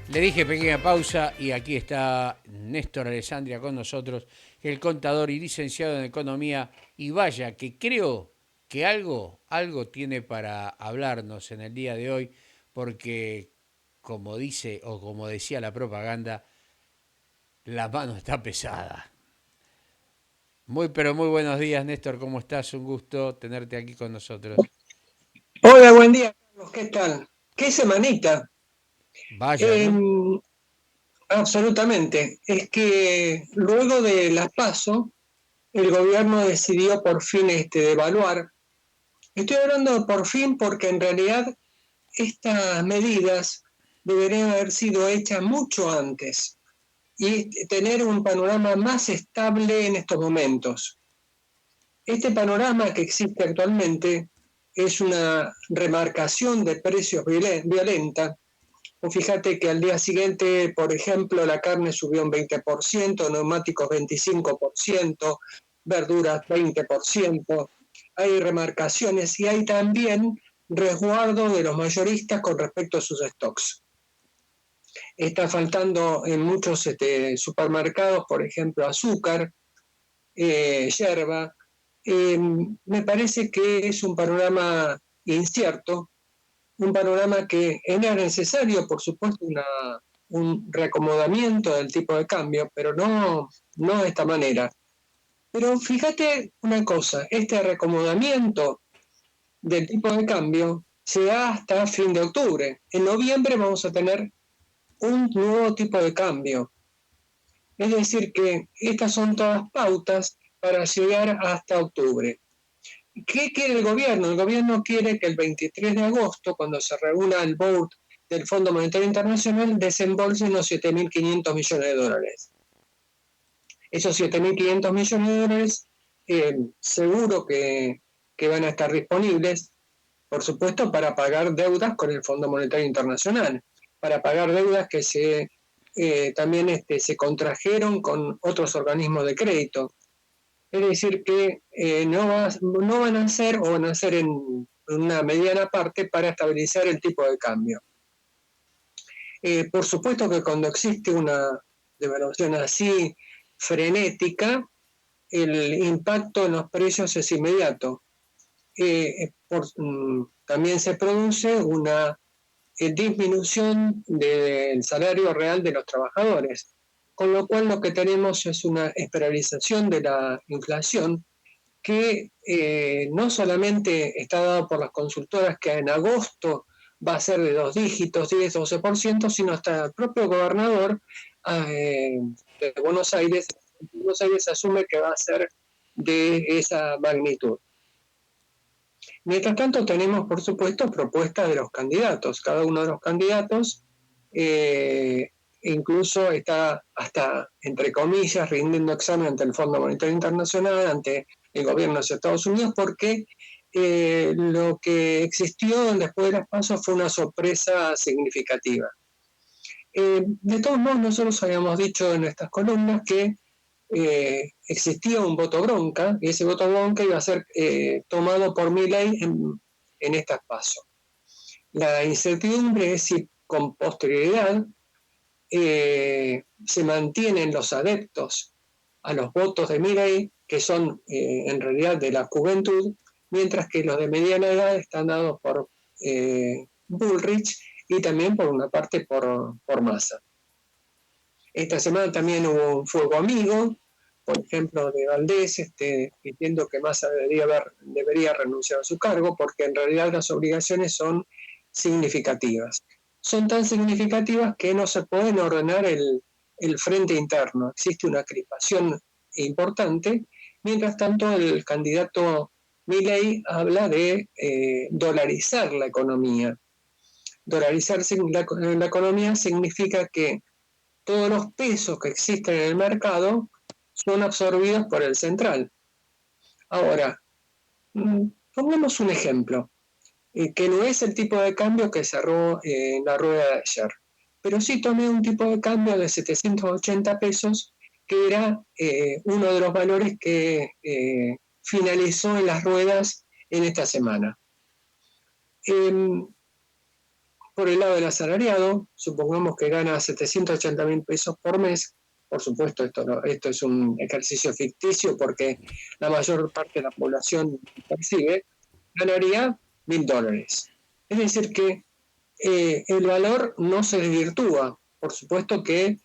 Le dije pequeña pausa y aquí está Néstor Alessandria con nosotros, el contador y licenciado en economía. Y vaya, que creo que algo tiene para hablarnos en el día de hoy, porque como dice o como decía la propaganda, la mano está pesada. Pero muy buenos días, Néstor, ¿cómo estás? Un gusto tenerte aquí con nosotros. Hola, buen día, Carlos. ¿Qué tal? ¿Qué semanita? Vaya, ¿no? Eh, Absolutamente. Es que luego de las PASO, el gobierno decidió por fin devaluar. Estoy hablando de por fin porque en realidad estas medidas deberían haber sido hechas mucho antes y tener un panorama más estable en estos momentos. Este panorama que existe actualmente es una remarcación de precios violenta. Fíjate que al día siguiente, por ejemplo, la carne subió un 20%, neumáticos 25%, verduras 20%. Hay remarcaciones y hay también resguardo de los mayoristas con respecto a sus stocks. Está faltando en muchos supermercados, por ejemplo, azúcar, yerba. Me parece que es un panorama incierto, un panorama que era necesario, por supuesto, un reacomodamiento del tipo de cambio, pero no de esta manera. Pero fíjate una cosa, este reacomodamiento del tipo de cambio se da hasta fin de octubre. En noviembre vamos a tener un nuevo tipo de cambio. Es decir, que estas son todas pautas para llegar hasta octubre. ¿Qué quiere el gobierno? El gobierno quiere que el 23 de agosto, cuando se reúna el board del Fondo Monetario Internacional, desembolse unos 7.500 millones de dólares. Esos 7.500 millones de dólares seguro que van a estar disponibles, por supuesto, para pagar deudas con el Fondo Monetario Internacional, para pagar deudas que también se contrajeron con otros organismos de crédito. Es decir, que no van a ser o van a ser en una mediana parte para estabilizar el tipo de cambio. Por supuesto que cuando existe una devaluación así frenética, el impacto en los precios es inmediato. También se produce una disminución del salario real de los trabajadores, con lo cual lo que tenemos es una esperalización de la inflación que no solamente está dado por las consultoras que en agosto va a ser de 2 dígitos, 10-12%, sino hasta el propio gobernador eh, de Buenos Aires asume que va a ser de esa magnitud. Mientras tanto, tenemos, por supuesto, propuestas de los candidatos. Cada uno de los candidatos incluso está hasta, entre comillas, rindiendo examen ante el Fondo Monetario Internacional, ante el gobierno de los Estados Unidos, porque lo que existió después de las pasos fue una sorpresa significativa. De todos modos, nosotros habíamos dicho en estas columnas que existía un voto bronca, y ese voto bronca iba a ser tomado por Milei en estas pasos. La incertidumbre es si con posterioridad se mantienen los adeptos a los votos de Milei, que son en realidad de la juventud, mientras que los de mediana edad están dados por Bullrich y también por una parte por Massa. Esta semana también hubo un fuego amigo, por ejemplo, de Valdés, diciendo que Massa debería renunciar a su cargo, porque en realidad las obligaciones son significativas. Son tan significativas que no se pueden ordenar el frente interno. Existe una crispación importante. Mientras tanto, el candidato Milei habla de dolarizar la economía. Dolarizar la economía significa que todos los pesos que existen en el mercado son absorbidos por el central. Ahora, pongamos un ejemplo, que no es el tipo de cambio que cerró en la rueda de ayer, pero sí tomé un tipo de cambio de 780 pesos, que era uno de los valores que finalizó en las ruedas en esta semana. Eh, Por el lado del asalariado, supongamos que gana 780.000 pesos por mes. Por supuesto, esto es un ejercicio ficticio porque la mayor parte de la población percibe, ganaría $1.000. Es decir, que el valor no se desvirtúa. Por supuesto que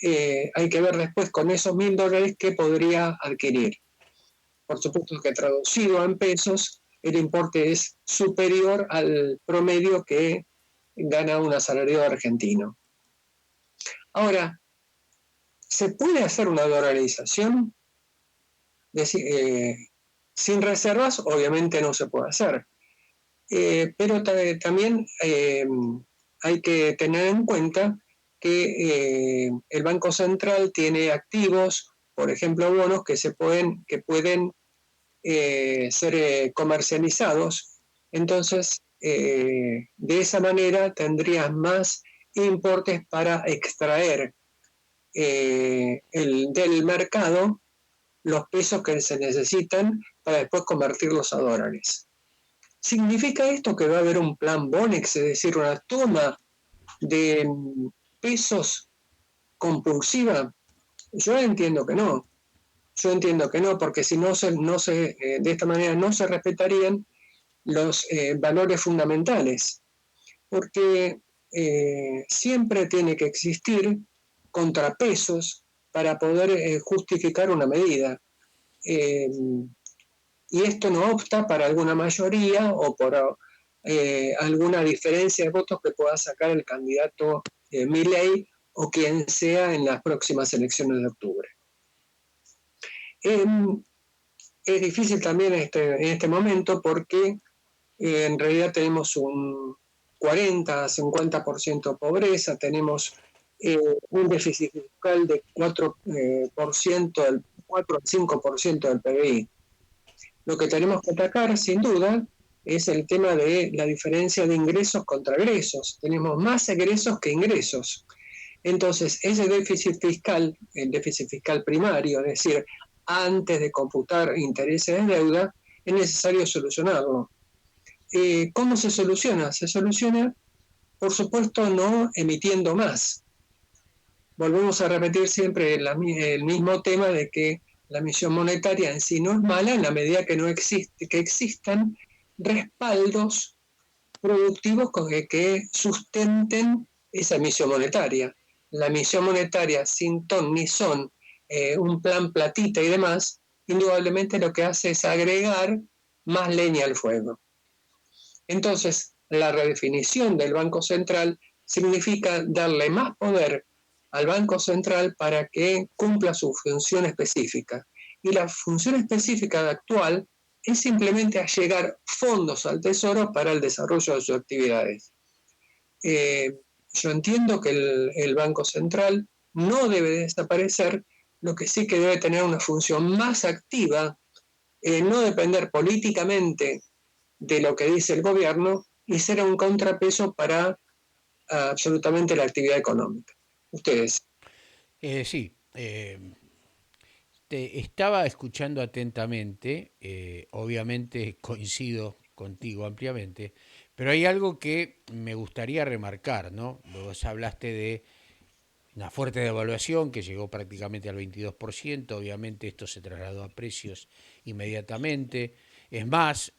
hay que ver después con esos $1.000 qué podría adquirir. Por supuesto que traducido en pesos, el importe es superior al promedio que gana un asalariado argentino. Ahora, ¿se puede hacer una dolarización? Sin reservas, obviamente no se puede hacer. Pero también hay que tener en cuenta que el Banco Central tiene activos, por ejemplo, bonos que pueden ser comercializados. Entonces, de esa manera tendrías más importes para extraer del mercado los pesos que se necesitan para después convertirlos a dólares. ¿Significa esto que va a haber un plan Bonex, es decir, una toma de pesos compulsiva? Yo entiendo que no. Yo entiendo que no, porque si de esta manera no se respetarían los valores fundamentales, porque siempre tiene que existir contrapesos para poder justificar una medida. Y esto no opta para alguna mayoría o por alguna diferencia de votos que pueda sacar el candidato Milei o quien sea en las próximas elecciones de octubre. Es difícil también en este momento porque en realidad tenemos un 40-50% de pobreza, tenemos un déficit fiscal de 4 al 5% del PBI. Lo que tenemos que atacar, sin duda, es el tema de la diferencia de ingresos contra egresos. Tenemos más egresos que ingresos. Entonces, ese déficit fiscal, el déficit fiscal primario, es decir, antes de computar intereses de deuda, es necesario solucionarlo. ¿Cómo se soluciona? Se soluciona, por supuesto, no emitiendo más. Volvemos a repetir siempre el mismo tema de que la emisión monetaria en sí no es mala en la medida que que existan respaldos productivos que sustenten esa emisión monetaria. La emisión monetaria sin ton ni son, un plan platita y demás, indudablemente lo que hace es agregar más leña al fuego. Entonces, la redefinición del Banco Central significa darle más poder al Banco Central para que cumpla su función específica. Y la función específica actual es simplemente allegar fondos al Tesoro para el desarrollo de sus actividades. Yo entiendo que el Banco Central no debe desaparecer, lo que sí que debe tener una función más activa, no depender políticamente de lo que dice el gobierno y ser un contrapeso para absolutamente la actividad económica. Ustedes. Sí, te estaba escuchando atentamente, obviamente coincido contigo ampliamente, pero hay algo que me gustaría remarcar, ¿no? Vos hablaste de una fuerte devaluación que llegó prácticamente al 22%, obviamente esto se trasladó a precios inmediatamente. Es más,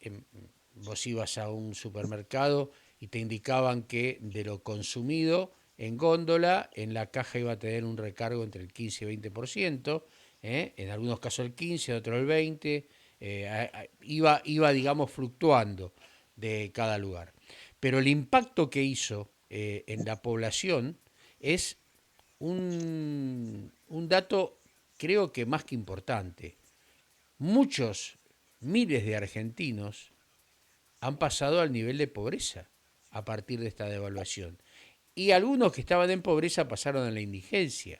vos ibas a un supermercado y te indicaban que de lo consumido en góndola, en la caja iba a tener un recargo entre el 15 y 20%, en algunos casos el 15, en otros el 20%, iba, digamos, fluctuando de cada lugar. Pero el impacto que hizo en la población es un dato creo que más que importante. Muchos, miles de argentinos han pasado al nivel de pobreza a partir de esta devaluación. Y algunos que estaban en pobreza pasaron a la indigencia.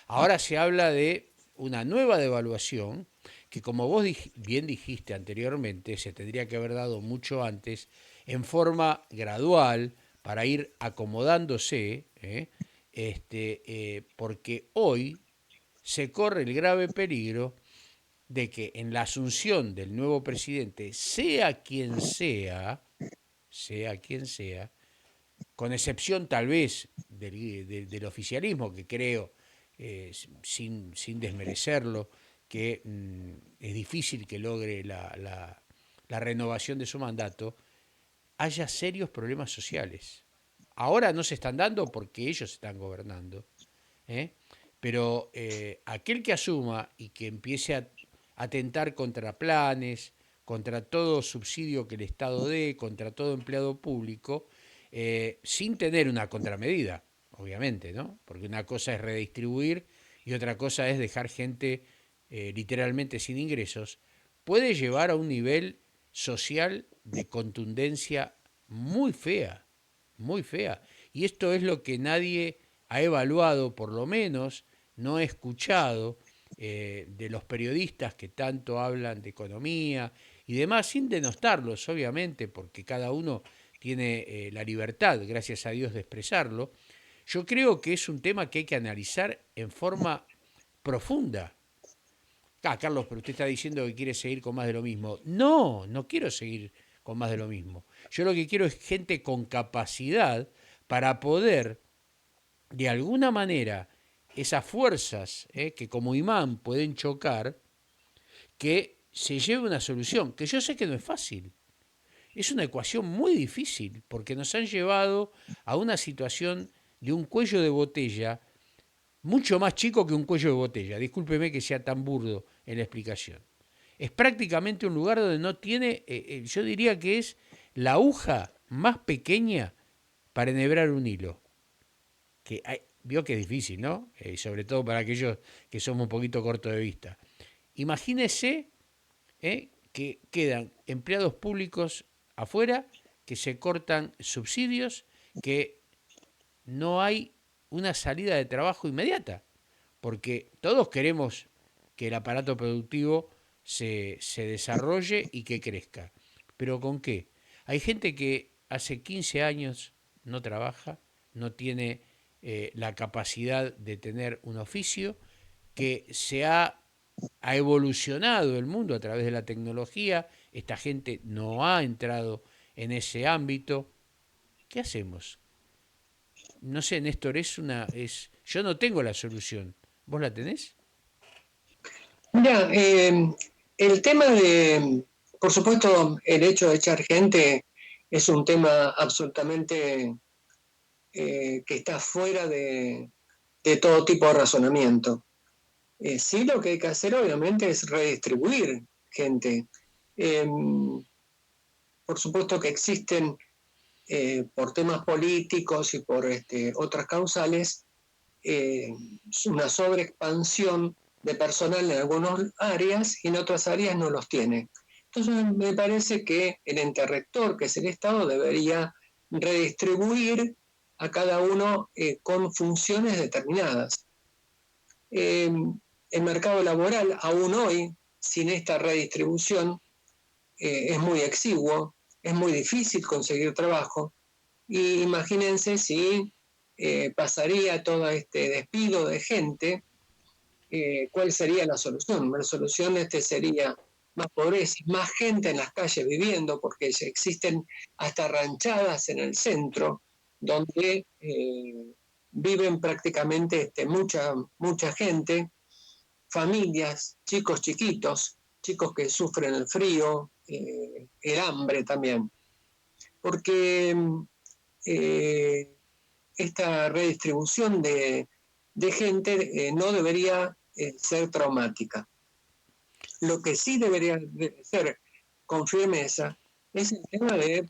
Ahora se habla de una nueva devaluación que, como vos bien dijiste anteriormente, se tendría que haber dado mucho antes, en forma gradual, para ir acomodándose, porque hoy se corre el grave peligro de que en la asunción del nuevo presidente, sea quien sea, con excepción tal vez del oficialismo, que creo, sin desmerecerlo, que es difícil que logre la renovación de su mandato, haya serios problemas sociales. Ahora no se están dando porque ellos están gobernando, ¿eh? Pero aquel que asuma y que empiece a atentar contra planes, contra todo subsidio que el Estado dé, contra todo empleado público, sin tener una contramedida, obviamente, ¿no? Porque una cosa es redistribuir y otra cosa es dejar gente literalmente sin ingresos, puede llevar a un nivel social de contundencia muy fea, muy fea. Y esto es lo que nadie ha evaluado, por lo menos, no he escuchado de los periodistas que tanto hablan de economía y demás, sin denostarlos, obviamente, porque cada uno tiene la libertad, gracias a Dios, de expresarlo. Yo creo que es un tema que hay que analizar en forma profunda. Ah, Carlos, pero usted está diciendo que quiere seguir con más de lo mismo. No, no quiero seguir con más de lo mismo. Yo lo que quiero es gente con capacidad para poder, de alguna manera, esas fuerzas que como imán pueden chocar, que se lleve una solución, que yo sé que no es fácil. Es una ecuación muy difícil, porque nos han llevado a una situación de un cuello de botella mucho más chico que un cuello de botella. Discúlpeme que sea tan burdo en la explicación. Es prácticamente un lugar donde no tiene, yo diría que es la aguja más pequeña para enhebrar un hilo. Vio que es difícil, ¿no? Sobre todo para aquellos que somos un poquito cortos de vista. Imagínese que quedan empleados públicos afuera, que se cortan subsidios, que no hay una salida de trabajo inmediata, porque todos queremos que el aparato productivo se desarrolle y que crezca. ¿Pero con qué? Hay gente que hace 15 años no trabaja, no tiene la capacidad de tener un oficio, que ha evolucionado el mundo a través de la tecnología, esta gente no ha entrado en ese ámbito. ¿Qué hacemos? No sé, Néstor, yo no tengo la solución. ¿Vos la tenés? Mira, el tema de, por supuesto, el hecho de echar gente es un tema absolutamente que está fuera de todo tipo de razonamiento. Sí, lo que hay que hacer obviamente es redistribuir gente. Eh, por supuesto que existen, por temas políticos y por otras causales, una sobreexpansión de personal en algunas áreas y en otras áreas no los tiene. Entonces me parece que el ente rector, que es el Estado, debería redistribuir a cada uno con funciones determinadas. El mercado laboral, aún hoy, sin esta redistribución, es muy exiguo, es muy difícil conseguir trabajo. Y imagínense si pasaría todo este despido de gente, ¿cuál sería la solución? La solución sería más pobreza, más gente en las calles viviendo, porque existen hasta ranchadas en el centro, donde viven prácticamente mucha gente, familias, chicos chiquitos, chicos que sufren el frío, el hambre también. Porque esta redistribución de gente no debería ser traumática. Lo que sí debería ser con firmeza es el tema de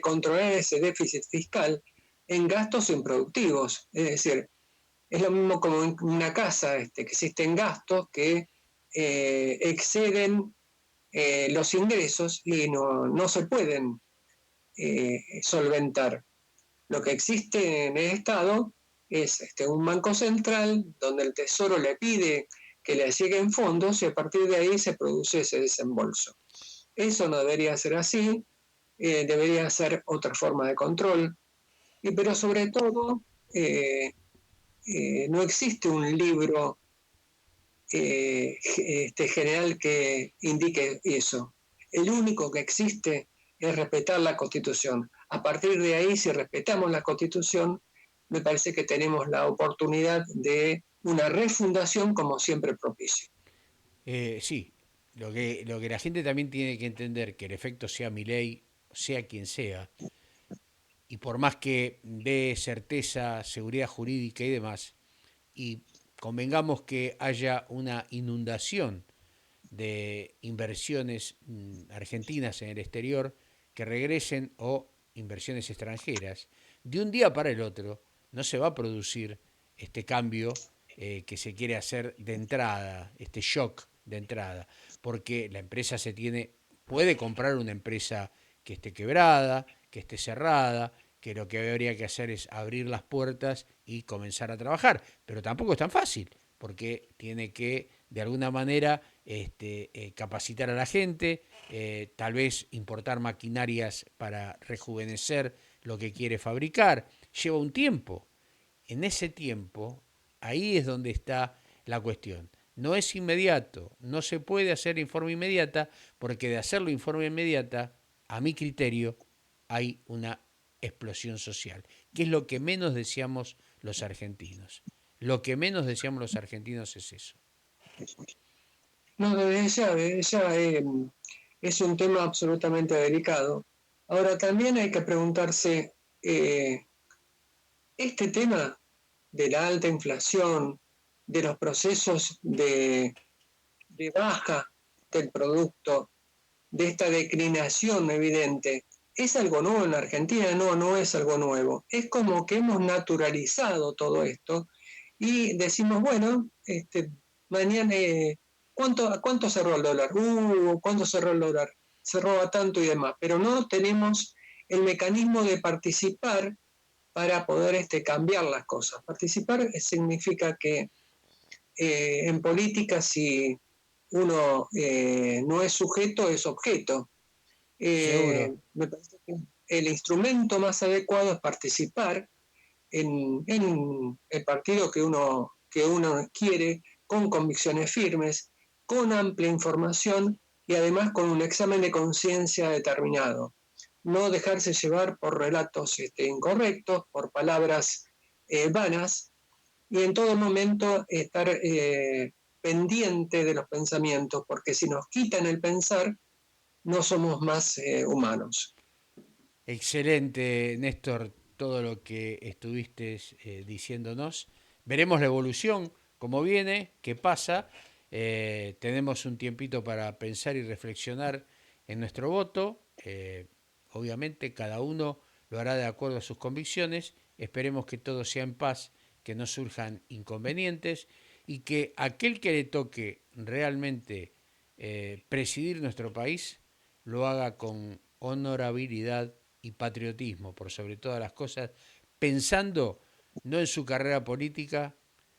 controlar ese déficit fiscal en gastos improductivos. Es decir, es lo mismo como en una casa, que existen gastos que exceden los ingresos y no se pueden solventar. Lo que existe en el Estado es un banco central donde el Tesoro le pide que le lleguen fondos y a partir de ahí se produce ese desembolso. Eso no debería ser así, debería ser otra forma de control, pero sobre todo no existe un libro general que indique eso. El único que existe es respetar la Constitución. A partir de ahí, si respetamos la Constitución, me parece que tenemos la oportunidad de una refundación como siempre propicio. Sí, lo que la gente también tiene que entender, que el efecto sea Milei, sea quien sea, y por más que dé certeza, seguridad jurídica y demás, y convengamos que haya una inundación de inversiones argentinas en el exterior que regresen o inversiones extranjeras, de un día para el otro no se va a producir este cambio que se quiere hacer de entrada, este shock de entrada, porque la empresa puede comprar una empresa que esté quebrada, que esté cerrada, que lo que habría que hacer es abrir las puertas y comenzar a trabajar, pero tampoco es tan fácil, porque tiene que de alguna manera capacitar a la gente, tal vez importar maquinarias para rejuvenecer lo que quiere fabricar. Lleva un tiempo. En ese tiempo, ahí es donde está la cuestión. No es inmediato, no se puede hacer informe inmediata, porque de hacerlo informe inmediata, a mi criterio, hay una explosión social, que es lo que menos deseamos los argentinos. Lo que menos deseamos los argentinos es eso. No, desde ya es un tema absolutamente delicado. Ahora, también hay que preguntarse, este tema de la alta inflación, de los procesos de baja del producto, de esta declinación evidente, ¿es algo nuevo en la Argentina? No, no es algo nuevo. Es como que hemos naturalizado todo esto y decimos, bueno, mañana, ¿a cuánto cerró el dólar? ¿Cuánto cerró el dólar? Cerró a tanto y demás, pero no tenemos el mecanismo de participar para poder cambiar las cosas. Participar significa que en política, si uno no es sujeto, es objeto. Seguro. Me parece que el instrumento más adecuado es participar en el partido que uno quiere, con convicciones firmes, con amplia información y además con un examen de conciencia determinado. No dejarse llevar por relatos incorrectos, por palabras vanas, y en todo momento estar pendiente de los pensamientos, porque si nos quitan el pensar, no somos más humanos. Excelente, Néstor, todo lo que estuviste diciéndonos. Veremos la evolución, cómo viene, qué pasa. Tenemos un tiempito para pensar y reflexionar en nuestro voto. Obviamente cada uno lo hará de acuerdo a sus convicciones. Esperemos que todo sea en paz, que no surjan inconvenientes y que aquel que le toque realmente presidir nuestro país lo haga con honorabilidad y patriotismo, por sobre todas las cosas, pensando no en su carrera política,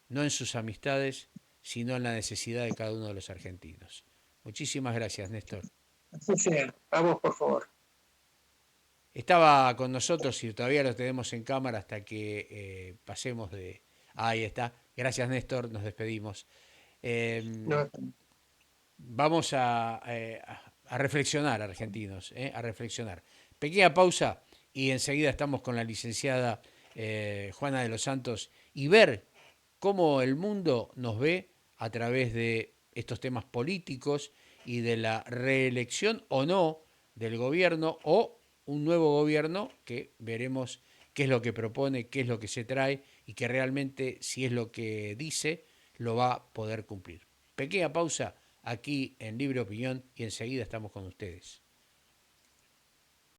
no en sus amistades, sino en la necesidad de cada uno de los argentinos. Muchísimas gracias, Néstor. Así sea. Vamos, por favor. Estaba con nosotros y todavía lo tenemos en cámara hasta que pasemos de... Ahí está. Gracias, Néstor. Nos despedimos. Eh, No, Vamos a reflexionar, argentinos, a reflexionar. Pequeña pausa y enseguida estamos con la licenciada Juana de los Santos y ver cómo el mundo nos ve a través de estos temas políticos y de la reelección o no del gobierno o un nuevo gobierno que veremos qué es lo que propone, qué es lo que se trae y que realmente, si es lo que dice, lo va a poder cumplir. Pequeña pausa aquí en Libre Opinión y enseguida estamos con ustedes.